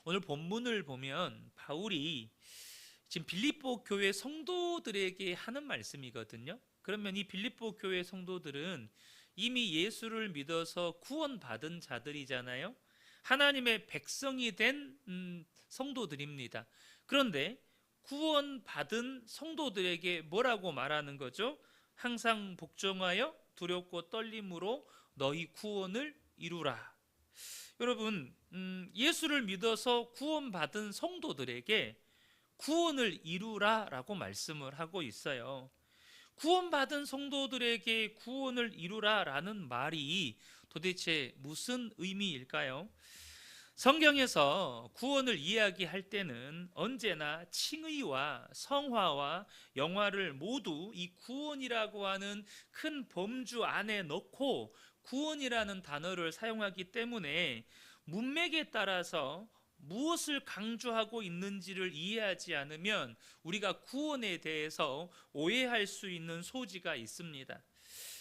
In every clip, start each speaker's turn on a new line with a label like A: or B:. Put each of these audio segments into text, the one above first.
A: 오늘 본문을 보면 바울이 지금 빌립보 교회 성도들에게 하는 말씀이거든요. 그러면 이 빌립보 교회 성도들은 이미 예수를 믿어서 구원받은 자들이잖아요. 하나님의 백성이 된 성도들입니다. 그런데 구원받은 성도들에게 뭐라고 말하는 거죠? 항상 복종하여 두렵고 떨림으로 너희 구원을 이루라. 여러분, 예수를 믿어서 구원받은 성도들에게 구원을 이루라라고 말씀을 하고 있어요. 구원받은 성도들에게 구원을 이루라라는 말이 도대체 무슨 의미일까요? 성경에서 구원을 이야기할 때는 언제나 칭의와 성화와 영화를 모두 이 구원이라고 하는 큰 범주 안에 넣고 구원이라는 단어를 사용하기 때문에 문맥에 따라서 무엇을 강조하고 있는지를 이해하지 않으면 우리가 구원에 대해서 오해할 수 있는 소지가 있습니다.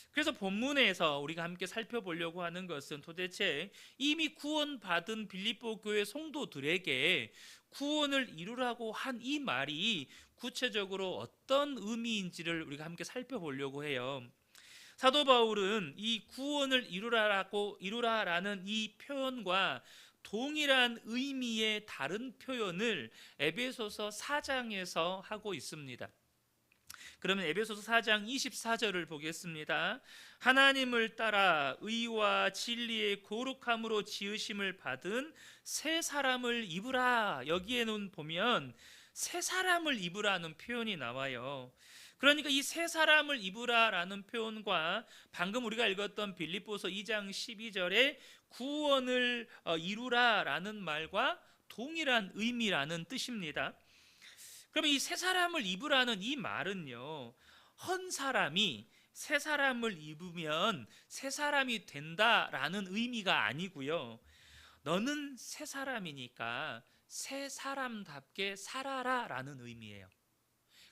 A: 그래서 본문에서 우리가 함께 살펴보려고 하는 것은 도대체 이미 구원받은 빌립보 교회 성도들에게 구원을 이루라고 한 이 말이 구체적으로 어떤 의미인지를 우리가 함께 살펴보려고 해요. 사도 바울은 이 구원을 이루라라는 이 표현과 동일한 의미의 다른 표현을 에베소서 4장에서 하고 있습니다. 그러면 에베소서 4장 24절을 보겠습니다. 하나님을 따라 의와 진리의 거룩함으로 지으심을 받은 새 사람을 입으라. 여기에는 보면 새 사람을 입으라는 표현이 나와요. 그러니까 이 새 사람을 입으라라는 표현과 방금 우리가 읽었던 빌립보서 2장 12절에 구원을 이루라라는 말과 동일한 의미라는 뜻입니다. 그러면 이 새 사람을 입으라는 이 말은요, 헌 사람이 새 사람을 입으면 새 사람이 된다라는 의미가 아니고요, 너는 새 사람이니까 새 사람답게 살아라라는 의미예요.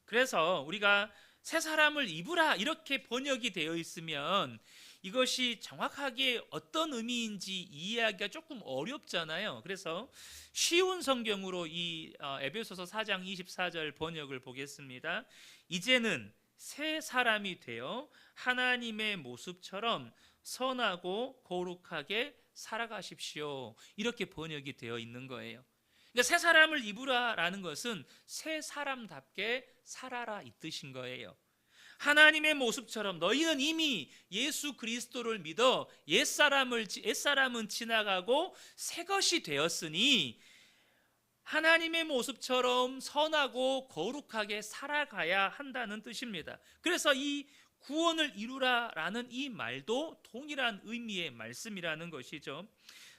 A: 그래서 우리가 새 사람을 입으라 이렇게 번역이 되어 있으면 이것이 정확하게 어떤 의미인지 이해하기가 조금 어렵잖아요. 그래서 쉬운 성경으로 이 에베소서 4장 24절 번역을 보겠습니다. 이제는 새 사람이 되어 하나님의 모습처럼 선하고 거룩하게 살아가십시오. 이렇게 번역이 되어 있는 거예요. 그러니까 새 사람을 입으라라는 것은 새 사람답게 살아라 이 뜻인 거예요. 하나님의 모습처럼 너희는 이미 예수 그리스도를 믿어 옛사람은 지나가고 새 것이 되었으니 하나님의 모습처럼 선하고 거룩하게 살아가야 한다는 뜻입니다. 그래서 이 구원을 이루라라는 이 말도 동일한 의미의 말씀이라는 것이죠.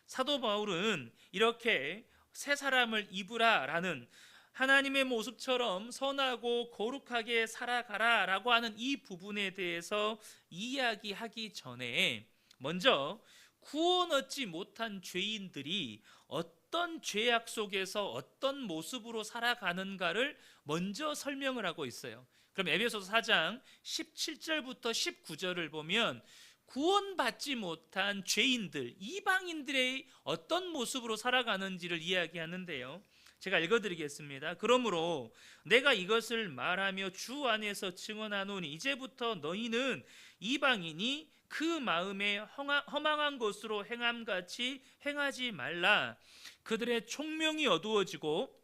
A: 사도 바울은 이렇게 새 사람을 입으라라는 하나님의 모습처럼 선하고 거룩하게 살아가라 라고 하는 이 부분에 대해서 이야기하기 전에 먼저 구원 얻지 못한 죄인들이 어떤 죄악 속에서 어떤 모습으로 살아가는가를 먼저 설명을 하고 있어요. 그럼 에베소서 4장 17절부터 19절을 보면 구원받지 못한 죄인들, 이방인들의 어떤 모습으로 살아가는지를 이야기하는데요. 제가 읽어드리겠습니다. 그러므로 내가 이것을 말하며 주 안에서 증언하노니 이제부터 너희는 이방인이 그 마음에 허망한 것으로 행함같이 행하지 말라. 그들의 총명이 어두워지고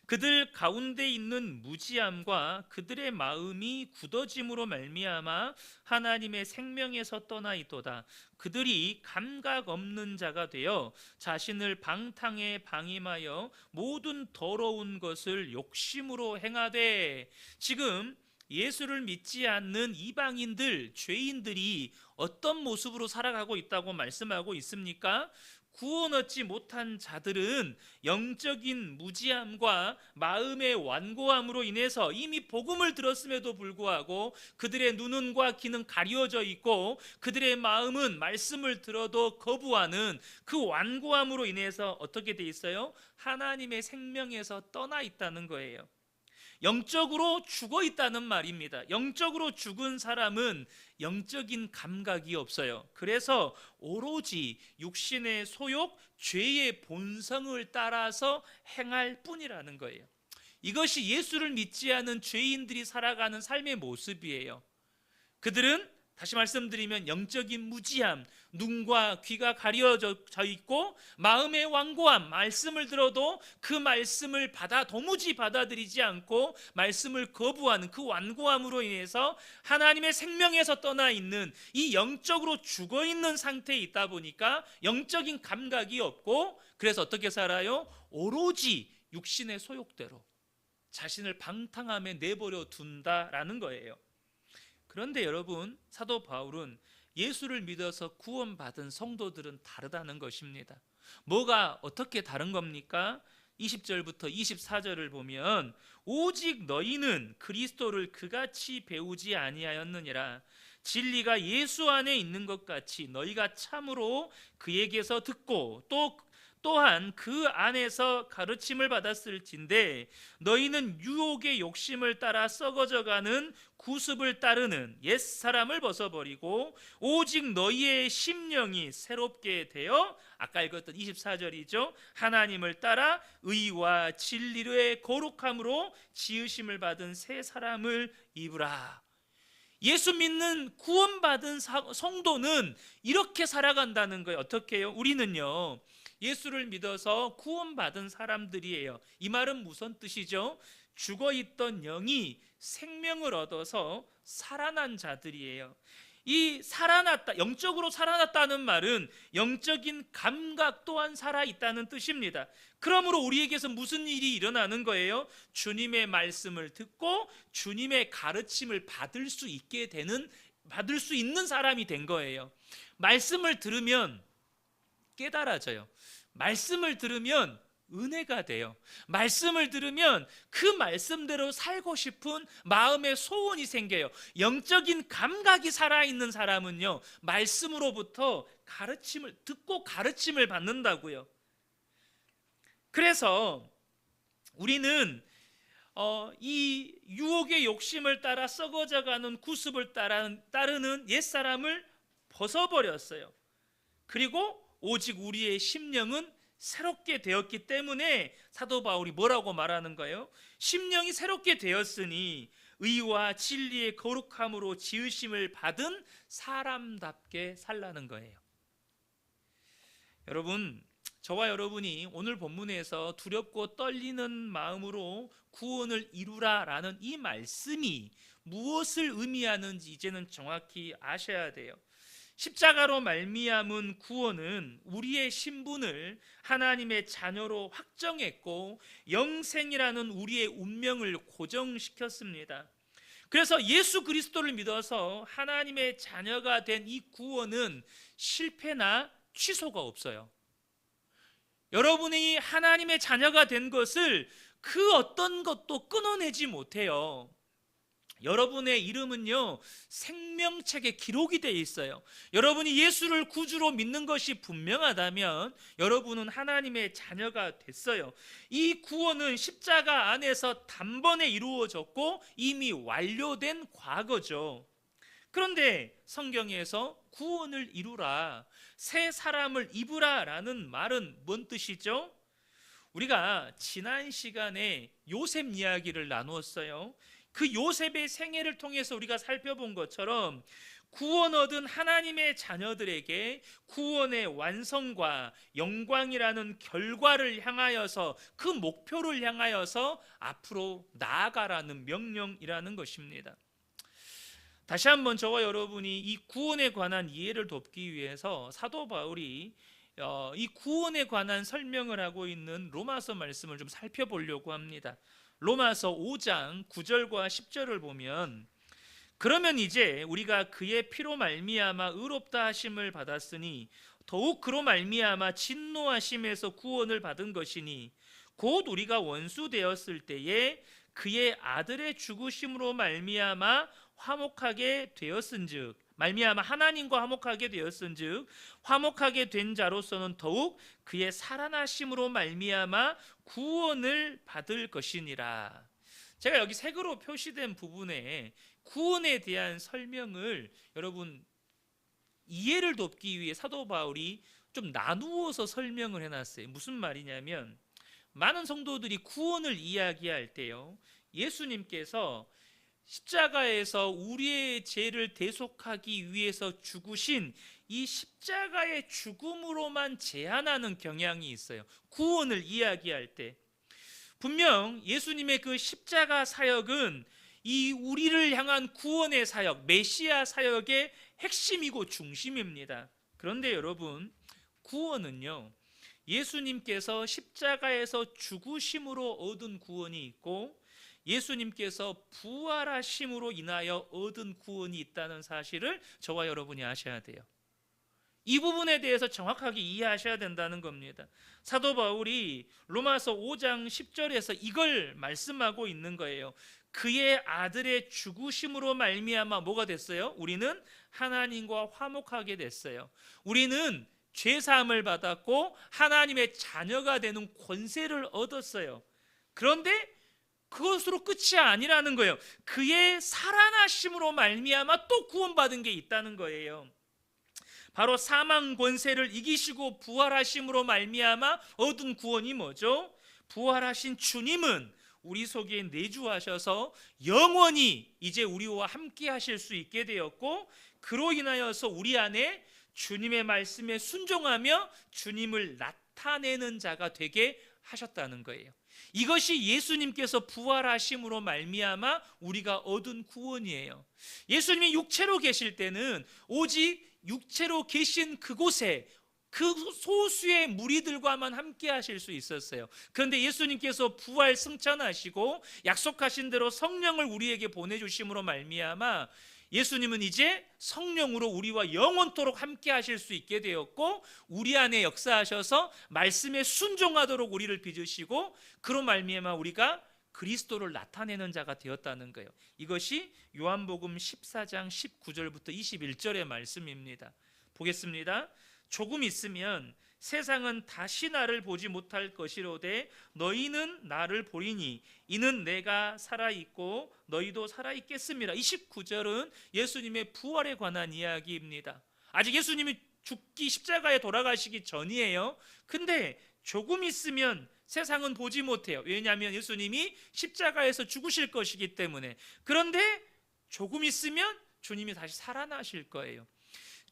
A: 그들 가운데 있는 무지함과 그들의 마음이 굳어짐으로 말미암아 하나님의 생명에서 떠나있도다. 그들이 감각 없는 자가 되어 자신을 방탕에 방임하여 모든 더러운 것을 욕심으로 행하되. 지금 예수를 믿지 않는 이방인들, 죄인들이 어떤 모습으로 살아가고 있다고 말씀하고 있습니까? 구원 얻지 못한 자들은 영적인 무지함과 마음의 완고함으로 인해서 이미 복음을 들었음에도 불구하고 그들의 눈과 귀는 가려져 있고 그들의 마음은 말씀을 들어도 거부하는 그 완고함으로 인해서 어떻게 돼 있어요? 하나님의 생명에서 떠나 있다는 거예요. 영적으로 죽어 있다는 말입니다. 영적으로 죽은 사람은 영적인 감각이 없어요. 그래서 오로지 육신의 소욕, 죄의 본성을 따라서 행할 뿐이라는 거예요. 이것이 예수를 믿지 않은 죄인들이 살아가는 삶의 모습이에요. 그들은 다시 말씀드리면 영적인 무지함, 눈과 귀가 가려져 있고 마음의 완고함, 말씀을 들어도 그 말씀을 도무지 받아들이지 않고 말씀을 거부하는 그 완고함으로 인해서 하나님의 생명에서 떠나 있는 이 영적으로 죽어 있는 상태에 있다 보니까 영적인 감각이 없고, 그래서 어떻게 살아요? 오로지 육신의 소욕대로 자신을 방탕함에 내버려 둔다라는 거예요. 그런데 여러분, 사도 바울은 예수를 믿어서 구원받은 성도들은 다르다는 것입니다. 뭐가 어떻게 다른 겁니까? 20절부터 24절을 보면 오직 너희는 그리스도를 그같이 배우지 아니하였느니라. 진리가 예수 안에 있는 것 같이 너희가 참으로 그에게서 듣고 또한 그 안에서 가르침을 받았을진데 너희는 유혹의 욕심을 따라 썩어져가는 구습을 따르는 옛사람을 벗어버리고 오직 너희의 심령이 새롭게 되어, 아까 읽었던 24절이죠, 하나님을 따라 의와 진리의 거룩함으로 지으심을 받은 새 사람을 입으라. 예수 믿는 구원받은 성도는 이렇게 살아간다는 거예요. 어떻게 해요? 우리는요, 예수를 믿어서 구원받은 사람들이에요. 이 말은 무슨 뜻이죠? 죽어있던 영이 생명을 얻어서 살아난 자들이에요. 이 살아났다, 영적으로 살아났다는 말은 영적인 감각 또한 살아있다는 뜻입니다. 그러므로 우리에게서 무슨 일이 일어나는 거예요? 주님의 말씀을 듣고 주님의 가르침을 받을 수 있는 사람이 된 거예요. 말씀을 들으면 깨달아져요. 말씀을 들으면 은혜가 돼요. 말씀을 들으면 그 말씀대로 살고 싶은 마음의 소원이 생겨요. 영적인 감각이 살아있는 사람은요, 말씀으로부터 가르침을 듣고 가르침을 받는다고요. 그래서 우리는 이 유혹의 욕심을 따라 썩어져가는 구습을 따르는 옛사람을 벗어버렸어요. 그리고 오직 우리의 심령은 새롭게 되었기 때문에 사도 바울이 뭐라고 말하는 거예요? 심령이 새롭게 되었으니 의와 진리의 거룩함으로 지으심을 받은 사람답게 살라는 거예요. 여러분, 저와 여러분이 오늘 본문에서 두렵고 떨리는 마음으로 구원을 이루라라는 이 말씀이 무엇을 의미하는지 이제는 정확히 아셔야 돼요. 십자가로 말미암은 구원은 우리의 신분을 하나님의 자녀로 확정했고 영생이라는 우리의 운명을 고정시켰습니다. 그래서 예수 그리스도를 믿어서 하나님의 자녀가 된 이 구원은 실패나 취소가 없어요. 여러분이 하나님의 자녀가 된 것을 그 어떤 것도 끊어내지 못해요. 여러분의 이름은요, 생명책에 기록이 되어 있어요. 여러분이 예수를 구주로 믿는 것이 분명하다면 여러분은 하나님의 자녀가 됐어요. 이 구원은 십자가 안에서 단번에 이루어졌고 이미 완료된 과거죠. 그런데 성경에서 구원을 이루라, 새 사람을 입으라 라는 말은 뭔 뜻이죠? 우리가 지난 시간에 요셉 이야기를 나누었어요. 그 요셉의 생애를 통해서 우리가 살펴본 것처럼 구원 얻은 하나님의 자녀들에게 구원의 완성과 영광이라는 결과를 향하여서, 그 목표를 향하여서 앞으로 나아가라는 명령이라는 것입니다. 다시 한번 저와 여러분이 이 구원에 관한 이해를 돕기 위해서 사도 바울이 이 구원에 관한 설명을 하고 있는 로마서 말씀을 좀 살펴보려고 합니다. 로마서 5장 9절과 10절을 보면, 그러면 이제 우리가 그의 피로 말미암아 의롭다 하심을 받았으니 더욱 그로 말미암아 진노하심에서 구원을 받은 것이니 곧 우리가 원수 되었을 때에 그의 아들의 죽으심으로 말미암아 화목하게 되었은즉, 말미암아 하나님과 화목하게 되었은즉 화목하게 된 자로서는 더욱 그의 살아나심으로 말미암아 구원을 받을 것이니라. 제가 여기 색으로 표시된 부분에 구원에 대한 설명을 여러분 이해를 돕기 위해 사도 바울이 좀 나누어서 설명을 해놨어요. 무슨 말이냐면 많은 성도들이 구원을 이야기할 때요, 예수님께서 십자가에서 우리의 죄를 대속하기 위해서 죽으신 이 십자가의 죽음으로만 제한하는 경향이 있어요. 구원을 이야기할 때 분명 예수님의 그 십자가 사역은 이 우리를 향한 구원의 사역, 메시아 사역의 핵심이고 중심입니다. 그런데 여러분, 구원은요, 예수님께서 십자가에서 죽으심으로 얻은 구원이 있고 예수님께서 부활하심으로 인하여 얻은 구원이 있다는 사실을 저와 여러분이 아셔야 돼요. 이 부분에 대해서 정확하게 이해하셔야 된다는 겁니다. 사도 바울이 로마서 5장 10절에서 이걸 말씀하고 있는 거예요. 그의 아들의 죽으심으로 말미암아 뭐가 됐어요? 우리는 하나님과 화목하게 됐어요. 우리는 죄사함을 받았고 하나님의 자녀가 되는 권세를 얻었어요. 그런데 그것으로 끝이 아니라는 거예요. 그의 살아나심으로 말미암아 또 구원받은 게 있다는 거예요. 바로 사망 권세를 이기시고 부활하심으로 말미암아 얻은 구원이 뭐죠? 부활하신 주님은 우리 속에 내주하셔서 영원히 이제 우리와 함께 하실 수 있게 되었고, 그로 인하여서 우리 안에 주님의 말씀에 순종하며 주님을 나타내는 자가 되게 하셨다는 거예요. 이것이 예수님께서 부활하심으로 말미암아 우리가 얻은 구원이에요. 예수님이 육체로 계실 때는 오직 육체로 계신 그곳에 그 소수의 무리들과만 함께 하실 수 있었어요. 그런데 예수님께서 부활 승천하시고 약속하신 대로 성령을 우리에게 보내주심으로 말미암아 예수님은 이제 성령으로 우리와 영원토록 함께 하실 수 있게 되었고, 우리 안에 역사하셔서 말씀에 순종하도록 우리를 빚으시고, 그로 말미암아 우리가 그리스도를 나타내는 자가 되었다는 거예요. 이것이 요한복음 14장 19절부터 21절의 말씀입니다. 보겠습니다. 조금 있으면 세상은 다시 나를 보지 못할 것이로되 너희는 나를 보리니 이는 내가 살아있고 너희도 살아있겠습니다. 29절은 예수님의 부활에 관한 이야기입니다. 아직 예수님이 죽기 십자가에 돌아가시기 전이에요. 근데 조금 있으면 세상은 보지 못해요. 왜냐하면 예수님이 십자가에서 죽으실 것이기 때문에. 그런데 조금 있으면 주님이 다시 살아나실 거예요.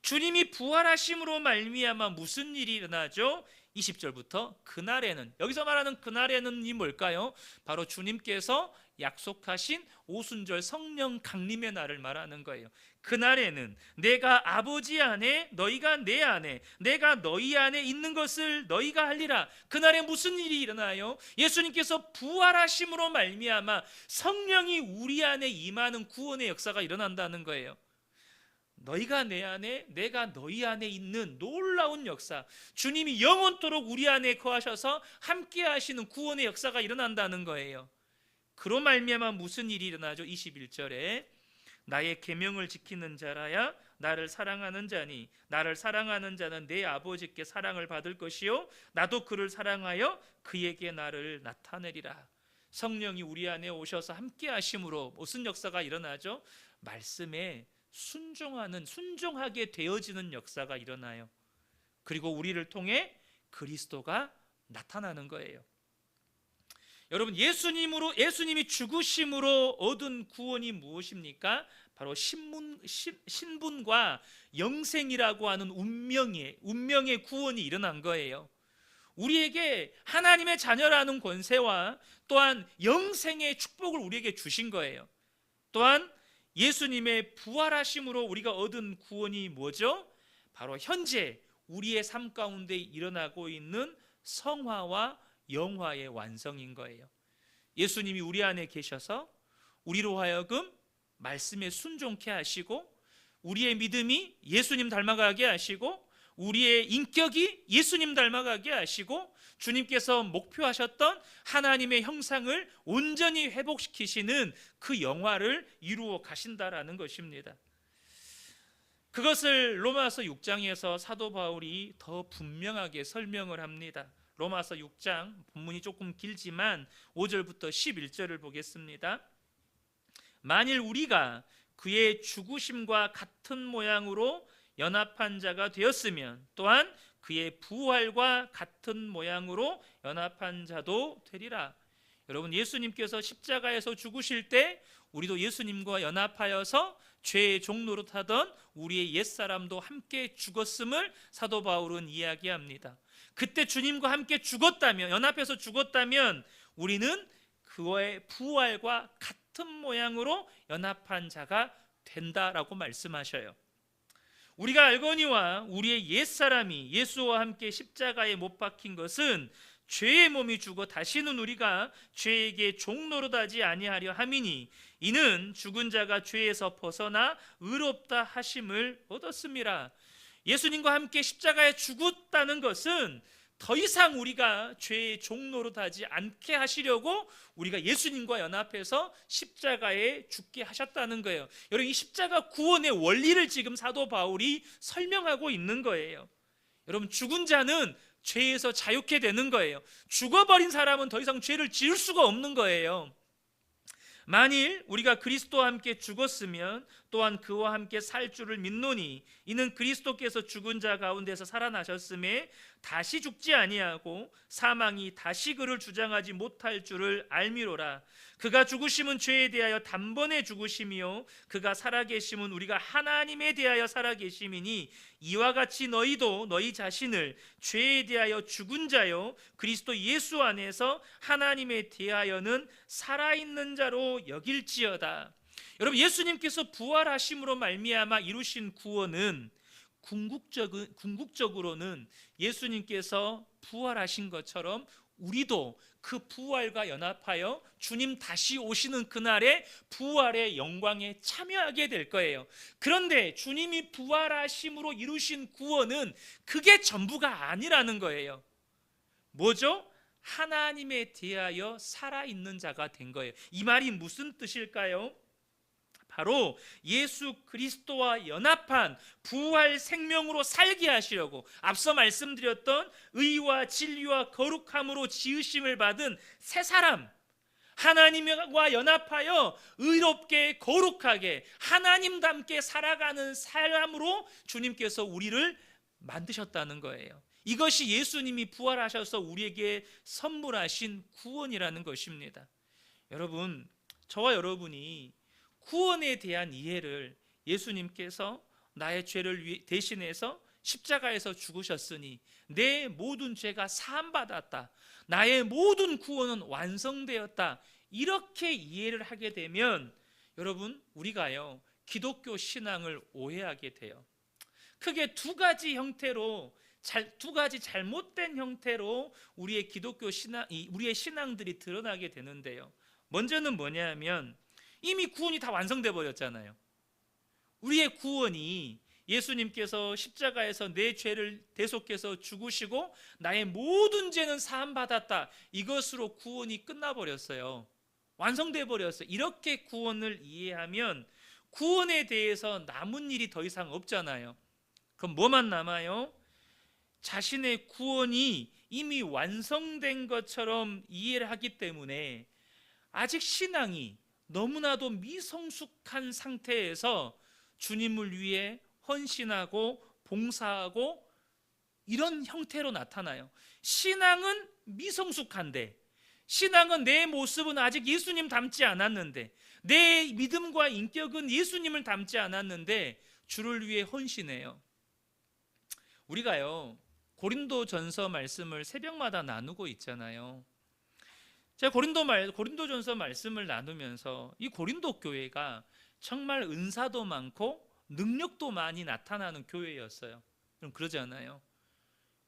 A: 주님이 부활하심으로 말미암아 무슨 일이 일어나죠? 20절부터 그날에는, 여기서 말하는 그날에는 이 뭘까요? 바로 주님께서 약속하신 오순절 성령 강림의 날을 말하는 거예요. 그날에는 내가 아버지 안에 너희가 내 안에 내가 너희 안에 있는 것을 너희가 하리라. 그날에 무슨 일이 일어나요? 예수님께서 부활하심으로 말미암아 성령이 우리 안에 임하는 구원의 역사가 일어난다는 거예요. 너희가 내 안에 내가 너희 안에 있는 놀라운 역사, 주님이 영원토록 우리 안에 거하셔서 함께 하시는 구원의 역사가 일어난다는 거예요. 그로 말미암아 무슨 일이 일어나죠? 21절에 나의 계명을 지키는 자라야 나를 사랑하는 자니 나를 사랑하는 자는 내 아버지께 사랑을 받을 것이요 나도 그를 사랑하여 그에게 나를 나타내리라. 성령이 우리 안에 오셔서 함께 하심으로 무슨 역사가 일어나죠? 말씀에 순종하게 되어지는 역사가 일어나요. 그리고 우리를 통해 그리스도가 나타나는 거예요. 여러분, 예수님이 죽으심으로 얻은 구원이 무엇입니까? 바로 신분과 영생이라고 하는 운명의 구원이 일어난 거예요. 우리에게 하나님의 자녀라는 권세와 또한 영생의 축복을 우리에게 주신 거예요. 또한 예수님의 부활하심으로 우리가 얻은 구원이 뭐죠? 바로 현재 우리의 삶 가운데 일어나고 있는 성화와 영화의 완성인 거예요. 예수님이 우리 안에 계셔서 우리로 하여금 말씀에 순종케 하시고 우리의 믿음이 예수님 닮아가게 하시고 우리의 인격이 예수님 닮아가게 하시고 주님께서 목표하셨던 하나님의 형상을 온전히 회복시키시는 그 영화를 이루어 가신다라는 것입니다. 그것을 로마서 6장에서 사도 바울이 더 분명하게 설명을 합니다. 로마서 6장 본문이 조금 길지만 5절부터 11절을 보겠습니다. 만일 우리가 그의 죽으심과 같은 모양으로 연합한 자가 되었으면 또한 그의 부활과 같은 모양으로 연합한 자도 되리라. 여러분, 예수님께서 십자가에서 죽으실 때 우리도 예수님과 연합하여서 죄의 종로로 타던 우리의 옛사람도 함께 죽었음을 사도 바울은 이야기합니다. 그때 주님과 함께 죽었다면, 연합해서 죽었다면 우리는 그의 부활과 같은 모양으로 연합한 자가 된다라고 말씀하셔요. 우리가 알거니와 우리의 옛사람이 예수와 함께 십자가에 못 박힌 것은 죄의 몸이 죽어 다시는 우리가 죄에게 종노릇하지 아니하려 함이니 이는 죽은 자가 죄에서 벗어나 의롭다 하심을 얻었음이라. 예수님과 함께 십자가에 죽었다는 것은 더 이상 우리가 죄의 종노릇하지 않게 하시려고 우리가 예수님과 연합해서 십자가에 죽게 하셨다는 거예요. 여러분, 이 십자가 구원의 원리를 지금 사도 바울이 설명하고 있는 거예요. 여러분, 죽은 자는 죄에서 자유케 되는 거예요. 죽어버린 사람은 더 이상 죄를 지을 수가 없는 거예요. 만일 우리가 그리스도와 함께 죽었으면 또한 그와 함께 살 줄을 믿노니 이는 그리스도께서 죽은 자 가운데서 살아나셨음에 다시 죽지 아니하고 사망이 다시 그를 주장하지 못할 줄을 알미로라. 그가 죽으심은 죄에 대하여 단번에 죽으심이요 그가 살아계심은 우리가 하나님에 대하여 살아계심이니 이와 같이 너희도 너희 자신을 죄에 대하여 죽은 자요 그리스도 예수 안에서 하나님에 대하여는 살아있는 자로 여길지어다. 여러분, 예수님께서 부활하심으로 말미암아 이루신 구원은 궁극적으로는 예수님께서 부활하신 것처럼 우리도 그 부활과 연합하여 주님 다시 오시는 그날의 부활의 영광에 참여하게 될 거예요. 그런데 주님이 부활하심으로 이루신 구원은 그게 전부가 아니라는 거예요. 뭐죠? 하나님에 대하여 살아있는 자가 된 거예요. 이 말이 무슨 뜻일까요? 바로 예수 그리스도와 연합한 부활 생명으로 살게 하시려고 앞서 말씀드렸던 의와 진리와 거룩함으로 지으심을 받은 새 사람, 하나님과 연합하여 의롭게 거룩하게 하나님답게 살아가는 사람으로 주님께서 우리를 만드셨다는 거예요. 이것이 예수님이 부활하셔서 우리에게 선물하신 구원이라는 것입니다. 여러분, 저와 여러분이 구원에 대한 이해를 예수님께서 나의 죄를 대신해서 십자가에서 죽으셨으니 내 모든 죄가 사함받았다, 나의 모든 구원은 완성되었다, 이렇게 이해를 하게 되면 여러분, 우리가요 기독교 신앙을 오해하게 돼요. 크게 두 가지 잘못된 형태로 우리의 기독교 신앙, 우리의 신앙들이 드러나게 되는데요. 먼저는 뭐냐면 이미 구원이 다 완성돼 버렸잖아요. 우리의 구원이 예수님께서 십자가에서 내 죄를 대속해서 죽으시고 나의 모든 죄는 사함받았다, 이것으로 구원이 끝나버렸어요. 완성돼 버렸어요. 이렇게 구원을 이해하면 구원에 대해서 남은 일이 더 이상 없잖아요. 그럼 뭐만 남아요? 자신의 구원이 이미 완성된 것처럼 이해를 하기 때문에 아직 신앙이 너무나도 미성숙한 상태에서 주님을 위해 헌신하고 봉사하고 이런 형태로 나타나요. 신앙은 미성숙한데, 신앙은 내 모습은 아직 예수님 닮지 않았는데, 내 믿음과 인격은 예수님을 닮지 않았는데 주를 위해 헌신해요. 우리가요 고린도전서 말씀을 새벽마다 나누고 있잖아요. 제가 고린도전서 말씀을 나누면서 이 고린도 교회가 정말 은사도 많고 능력도 많이 나타나는 교회였어요. 그럼 그러지 않아요?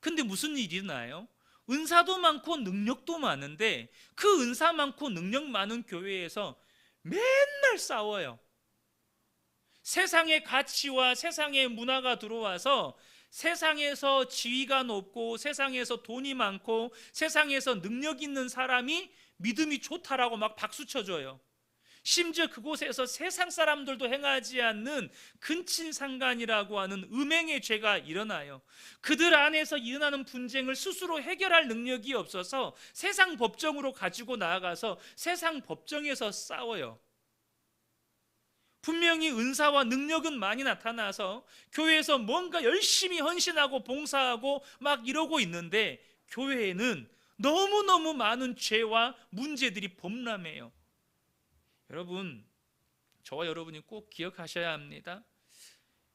A: 근데 무슨 일이 일어나요? 은사도 많고 능력도 많은데 그 은사 많고 능력 많은 교회에서 맨날 싸워요. 세상의 가치와 세상의 문화가 들어와서 세상에서 지위가 높고 세상에서 돈이 많고 세상에서 능력 있는 사람이 믿음이 좋다라고 막 박수 쳐줘요. 심지어 그곳에서 세상 사람들도 행하지 않는 근친상간이라고 하는 음행의 죄가 일어나요. 그들 안에서 일어나는 분쟁을 스스로 해결할 능력이 없어서 세상 법정으로 가지고 나아가서 세상 법정에서 싸워요. 분명히 은사와 능력은 많이 나타나서 교회에서 뭔가 열심히 헌신하고 봉사하고 막 이러고 있는데 교회에는 너무너무 많은 죄와 문제들이 범람해요. 여러분, 저와 여러분이 꼭 기억하셔야 합니다.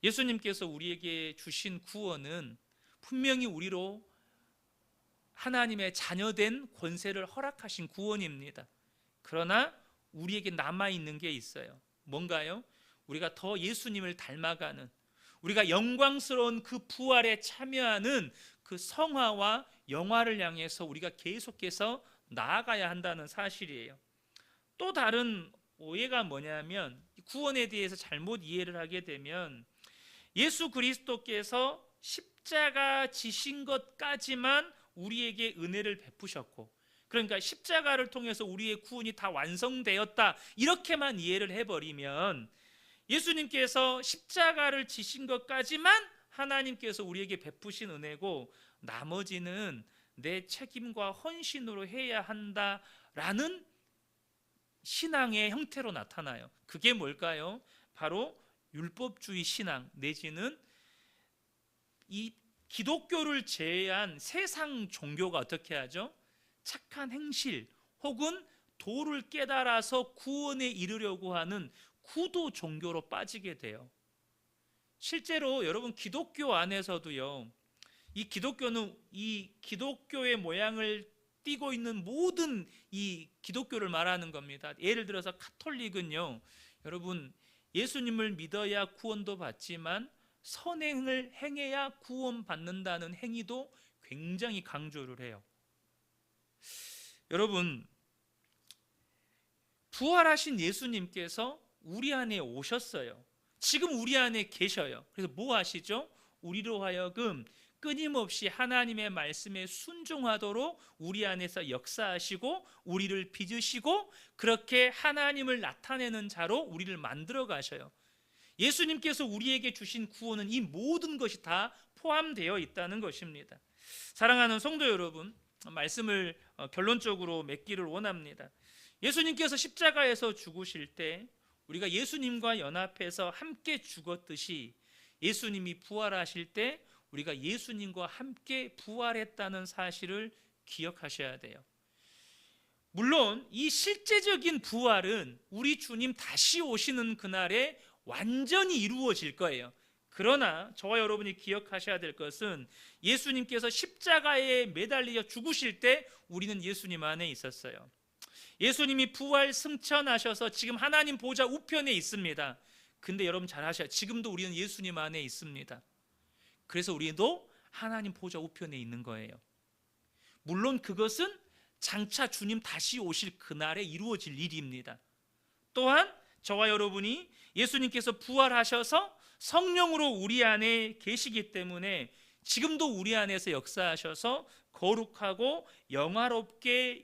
A: 예수님께서 우리에게 주신 구원은 분명히 우리로 하나님의 자녀된 권세를 허락하신 구원입니다. 그러나 우리에게 남아있는 게 있어요. 뭔가요? 우리가 더 예수님을 닮아가는, 우리가 영광스러운 그 부활에 참여하는 그 성화와 영화를 향해서 우리가 계속해서 나아가야 한다는 사실이에요. 또 다른 오해가 뭐냐면, 구원에 대해서 잘못 이해를 하게 되면 예수 그리스도께서 십자가 지신 것까지만 우리에게 은혜를 베푸셨고, 그러니까 십자가를 통해서 우리의 구원이 다 완성되었다, 이렇게만 이해를 해버리면 예수님께서 십자가를 지신 것까지만 하나님께서 우리에게 베푸신 은혜고 나머지는 내 책임과 헌신으로 해야 한다라는 신앙의 형태로 나타나요. 그게 뭘까요? 바로 율법주의 신앙, 내지는 이 기독교를 제외한 세상 종교가 어떻게 하죠? 착한 행실 혹은 도를 깨달아서 구원에 이르려고 하는 구도 종교로 빠지게 돼요. 실제로 여러분, 기독교 안에서도요, 이 기독교는 이 기독교의 모양을 띠고 있는 모든 이 기독교를 말하는 겁니다. 예를 들어서 가톨릭은요, 여러분, 예수님을 믿어야 구원도 받지만 선행을 행해야 구원받는다는 행위도 굉장히 강조를 해요. 여러분, 부활하신 예수님께서 우리 안에 오셨어요. 지금 우리 안에 계셔요. 그래서 뭐 하시죠? 우리로 하여금 끊임없이 하나님의 말씀에 순종하도록 우리 안에서 역사하시고 우리를 빚으시고 그렇게 하나님을 나타내는 자로 우리를 만들어 가셔요. 예수님께서 우리에게 주신 구원은 이 모든 것이 다 포함되어 있다는 것입니다. 사랑하는 성도 여러분, 말씀을 결론적으로 맺기를 원합니다. 예수님께서 십자가에서 죽으실 때 우리가 예수님과 연합해서 함께 죽었듯이 예수님이 부활하실 때 우리가 예수님과 함께 부활했다는 사실을 기억하셔야 돼요. 물론 이 실제적인 부활은 우리 주님 다시 오시는 그날에 완전히 이루어질 거예요. 그러나 저와 여러분이 기억하셔야 될 것은 예수님께서 십자가에 매달려 죽으실 때 우리는 예수님 안에 있었어요. 예수님이 부활 승천하셔서 지금 하나님 보좌 우편에 있습니다. 근데 여러분 잘 아셔야, 지금도 우리는 예수님 안에 있습니다. 그래서 우리도 하나님 보좌 우편에 있는 거예요. 물론 그것은 장차 주님 다시 오실 그날에 이루어질 일입니다. 또한 저와 여러분이 예수님께서 부활하셔서 성령으로 우리 안에 계시기 때문에 지금도 우리 안에서 역사하셔서 거룩하고 영화롭게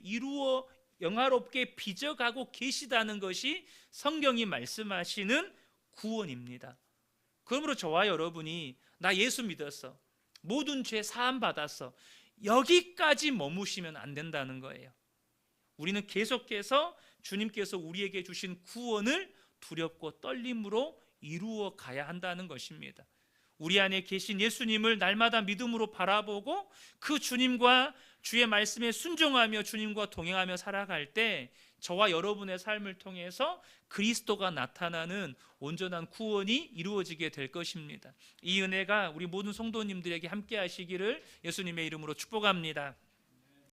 A: 빚어가고 계시다는 것이 성경이 말씀하시는 구원입니다. 그러므로 저와 여러분이 나 예수 믿었어, 모든 죄 사함 받았어, 여기까지 머무시면 안 된다는 거예요. 우리는 계속해서 주님께서 우리에게 주신 구원을 두렵고 떨림으로 이루어 가야 한다는 것입니다. 우리 안에 계신 예수님을 날마다 믿음으로 바라보고 그 주님과 주의 말씀에 순종하며 주님과 동행하며 살아갈 때 저와 여러분의 삶을 통해서 그리스도가 나타나는 온전한 구원이 이루어지게 될 것입니다. 이 은혜가 우리 모든 성도님들에게 함께 하시기를 예수님의 이름으로 축복합니다.